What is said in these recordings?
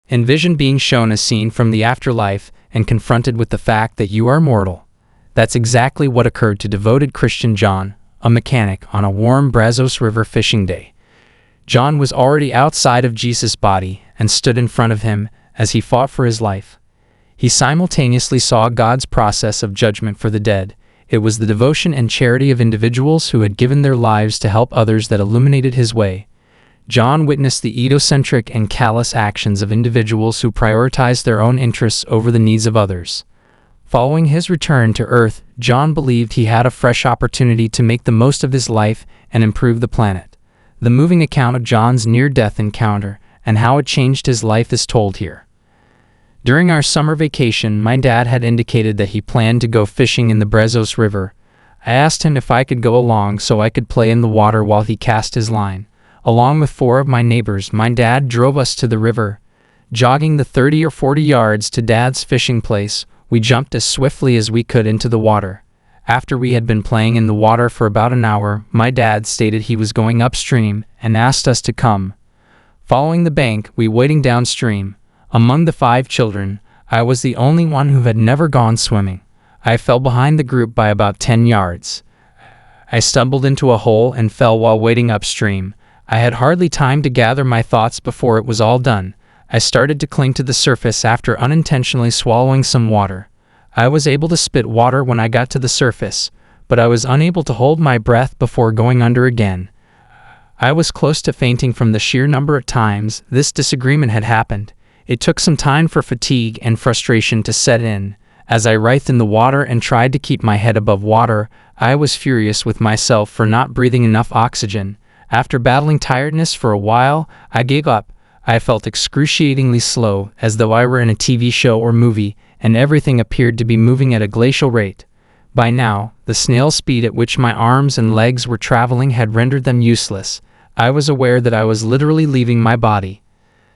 Envision being shown a scene from the afterlife and confronted with the fact that you are mortal. That's exactly what occurred to devoted Christian John, a mechanic, on a warm Brazos River fishing day. John was already outside of Jesus' body and stood in front of him as he fought for his life. He simultaneously saw God's process of judgment for the dead. It was the devotion and charity of individuals who had given their lives to help others that illuminated his way. John witnessed the egocentric and callous actions of individuals who prioritized their own interests over the needs of others. Following his return to Earth, John believed he had a fresh opportunity to make the most of his life and improve the planet. The moving account of John's near-death encounter and how it changed his life is told here. During our summer vacation, my dad had indicated that he planned to go fishing in the Brazos River. I asked him if I could go along so I could play in the water while he cast his line. Along with 4 of my neighbors, my dad drove us to the river. Jogging the 30 or 40 yards to Dad's fishing place, we jumped as swiftly as we could into the water. After we had been playing in the water for about an hour, my dad stated he was going upstream and asked us to come. Following the bank, we wading downstream. Among the 5 children, I was the only one who had never gone swimming. I fell behind the group by about 10 yards. I stumbled into a hole and fell while wading upstream. I had hardly time to gather my thoughts before it was all done. I started to cling to the surface after unintentionally swallowing some water. I was able to spit water when I got to the surface, but I was unable to hold my breath before going under again. I was close to fainting from the sheer number of times this disagreement had happened. It took some time for fatigue and frustration to set in. As I writhed in the water and tried to keep my head above water, I was furious with myself for not breathing enough oxygen. After battling tiredness for a while, I gave up. I felt excruciatingly slow, as though I were in a TV show or movie, and everything appeared to be moving at a glacial rate. By now, the snail speed at which my arms and legs were traveling had rendered them useless. I was aware that I was literally leaving my body.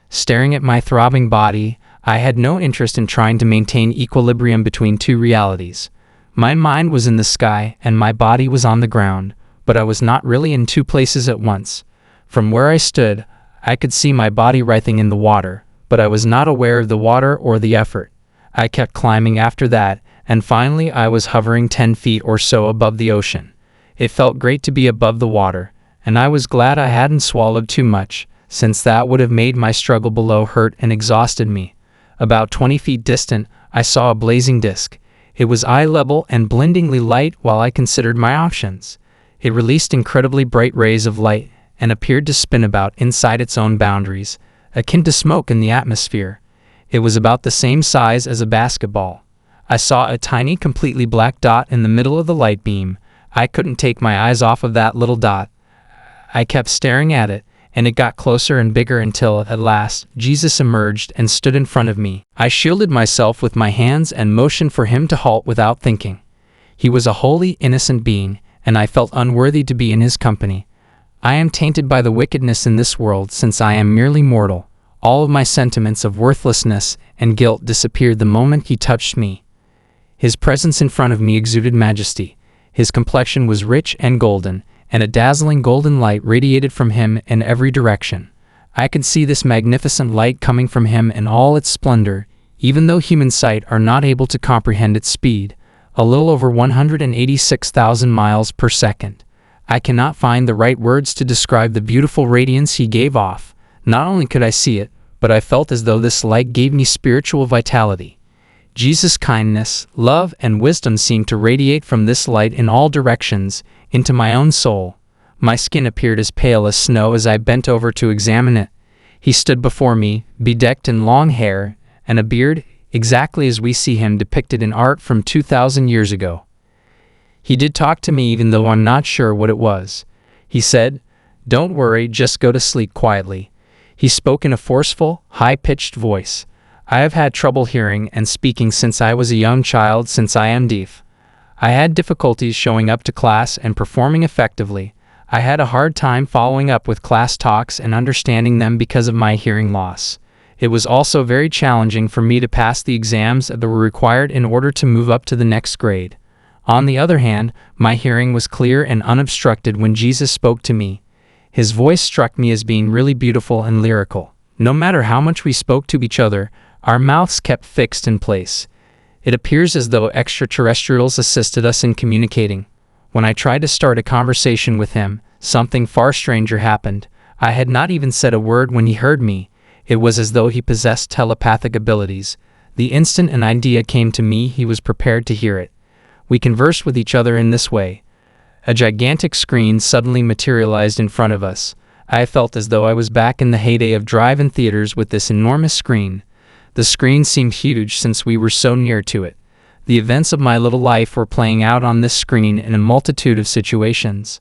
Staring at my throbbing body, I had no interest in trying to maintain equilibrium between 2 realities. My mind was in the sky and my body was on the ground, but I was not really in 2 places at once. From where I stood, I could see my body writhing in the water, but I was not aware of the water or the effort. I kept climbing after that, and finally I was hovering 10 feet or so above the ocean. It felt great to be above the water, and I was glad I hadn't swallowed too much, since that would have made my struggle below hurt and exhausted me. About 20 feet distant, I saw a blazing disc. It was eye level and blindingly light while I considered my options. It released incredibly bright rays of light and appeared to spin about inside its own boundaries, akin to smoke in the atmosphere. It was about the same size as a basketball. I saw a tiny, completely black dot in the middle of the light beam. I couldn't take my eyes off of that little dot. I kept staring at it, and it got closer and bigger until, at last, Jesus emerged and stood in front of me. I shielded myself with my hands and motioned for him to halt without thinking. He was a wholly innocent being, and I felt unworthy to be in his company. I am tainted by the wickedness in this world since I am merely mortal. All of my sentiments of worthlessness and guilt disappeared the moment he touched me. His presence in front of me exuded majesty. His complexion was rich and golden, and a dazzling golden light radiated from him in every direction. I could see this magnificent light coming from him in all its splendor, even though human sight are not able to comprehend its speed, a little over 186,000 miles per second. I cannot find the right words to describe the beautiful radiance he gave off. Not only could I see it, but I felt as though this light gave me spiritual vitality. Jesus' kindness, love, and wisdom seemed to radiate from this light in all directions, into my own soul. My skin appeared as pale as snow as I bent over to examine it. He stood before me, bedecked in long hair and a beard, exactly as we see him depicted in art from 2,000 years ago. He did talk to me even though I'm not sure what it was. He said, "Don't worry, just go to sleep quietly." He spoke in a forceful, high-pitched voice. I have had trouble hearing and speaking since I was a young child, since I am deaf. I had difficulties showing up to class and performing effectively. I had a hard time following up with class talks and understanding them because of my hearing loss. It was also very challenging for me to pass the exams that were required in order to move up to the next grade. On the other hand, my hearing was clear and unobstructed when Jesus spoke to me. His voice struck me as being really beautiful and lyrical. No matter how much we spoke to each other, our mouths kept fixed in place. It appears as though extraterrestrials assisted us in communicating. When I tried to start a conversation with him, something far stranger happened. I had not even said a word when he heard me. It was as though he possessed telepathic abilities. The instant an idea came to me, he was prepared to hear it. We conversed with each other in this way. A gigantic screen suddenly materialized in front of us. I felt as though I was back in the heyday of drive-in theaters with this enormous screen. The screen seemed huge since we were so near to it. The events of my little life were playing out on this screen in a multitude of situations.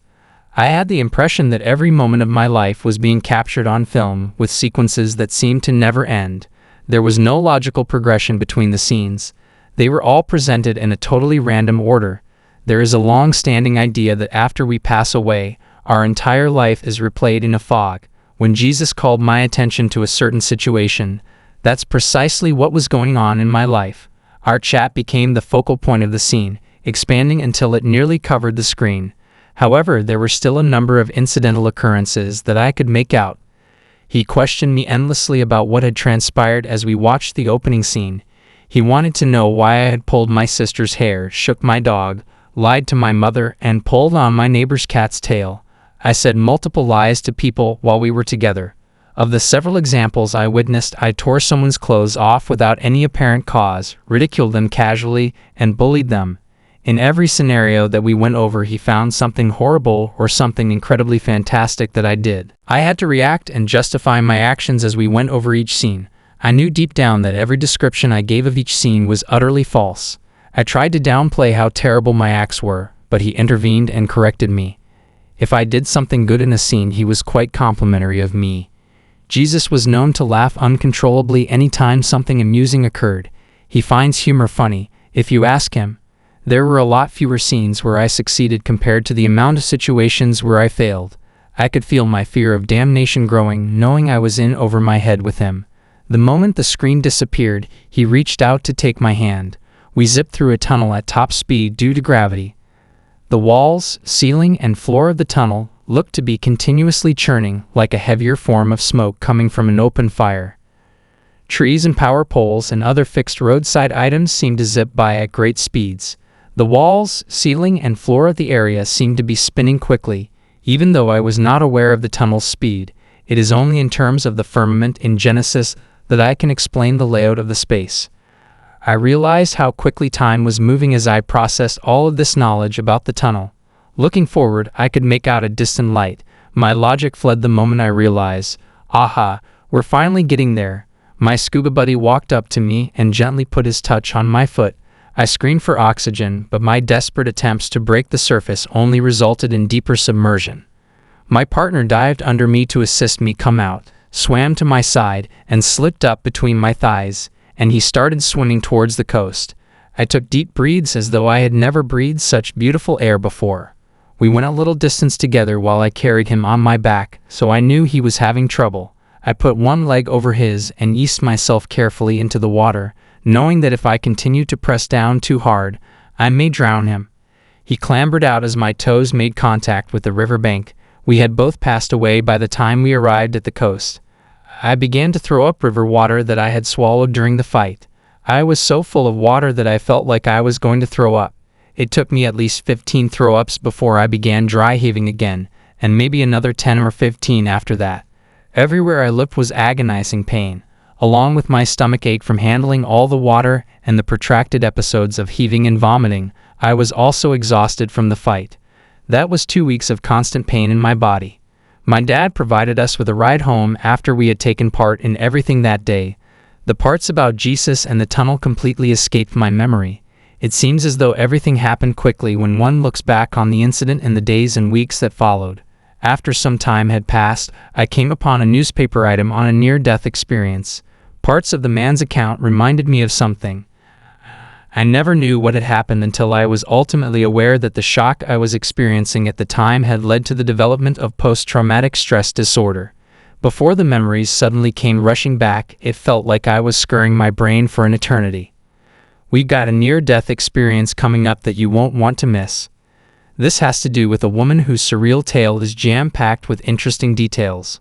I had the impression that every moment of my life was being captured on film, with sequences that seemed to never end. There was no logical progression between the scenes. They were all presented in a totally random order. There is a long-standing idea that after we pass away, our entire life is replayed in a fog. When Jesus called my attention to a certain situation, that's precisely what was going on in my life. Our chat became the focal point of the scene, expanding until it nearly covered the screen. However, there were still a number of incidental occurrences that I could make out. He questioned me endlessly about what had transpired as we watched the opening scene. He wanted to know why I had pulled my sister's hair, shook my dog, lied to my mother, and pulled on my neighbor's cat's tail. I said multiple lies to people while we were together. Of the several examples I witnessed, I tore someone's clothes off without any apparent cause, ridiculed them casually, and bullied them. In every scenario that we went over, he found something horrible or something incredibly fantastic that I did. I had to react and justify my actions as we went over each scene. I knew deep down that every description I gave of each scene was utterly false. I tried to downplay how terrible my acts were, but he intervened and corrected me. If I did something good in a scene, he was quite complimentary of me. Jesus was known to laugh uncontrollably any time something amusing occurred. He finds humor funny, if you ask him. There were a lot fewer scenes where I succeeded compared to the amount of situations where I failed. I could feel my fear of damnation growing, knowing I was in over my head with him. The moment the screen disappeared, he reached out to take my hand. We zipped through a tunnel at top speed due to gravity. The walls, ceiling, and floor of the tunnel looked to be continuously churning, like a heavier form of smoke coming from an open fire. Trees and power poles and other fixed roadside items seemed to zip by at great speeds. The walls, ceiling, and floor of the area seemed to be spinning quickly. Even though I was not aware of the tunnel's speed, it is only in terms of the firmament in Genesis that I can explain the layout of the space. I realized how quickly time was moving as I processed all of this knowledge about the tunnel. Looking forward, I could make out a distant light. My logic fled the moment I realized, aha, we're finally getting there. My scuba buddy walked up to me and gently put his touch on my foot. I screamed for oxygen, but my desperate attempts to break the surface only resulted in deeper submersion. My partner dived under me to assist me come out, swam to my side, and slipped up between my thighs, and he started swimming towards the coast. I took deep breaths as though I had never breathed such beautiful air before. We went a little distance together while I carried him on my back, so I knew he was having trouble. I put one leg over his and eased myself carefully into the water, knowing that if I continued to press down too hard, I may drown him. He clambered out as my toes made contact with the riverbank. We had both passed away by the time we arrived at the coast. I began to throw up river water that I had swallowed during the fight. I was so full of water that I felt like I was going to throw up. It took me at least 15 throw-ups before I began dry heaving again, and maybe another 10 or 15 after that. Everywhere I looked was agonizing pain, along with my stomach ache from handling all the water and the protracted episodes of heaving and vomiting. I was also exhausted from the fight. That was 2 weeks of constant pain in my body. My dad provided us with a ride home after we had taken part in everything that day. The parts about Jesus and the tunnel completely escaped my memory. It seems as though everything happened quickly when one looks back on the incident and the days and weeks that followed. After some time had passed, I came upon a newspaper item on a near-death experience. Parts of the man's account reminded me of something. I never knew what had happened until I was ultimately aware that the shock I was experiencing at the time had led to the development of post-traumatic stress disorder. Before the memories suddenly came rushing back, it felt like I was scouring my brain for an eternity. We got a near-death experience coming up that you won't want to miss. This has to do with a woman whose surreal tale is jam-packed with interesting details.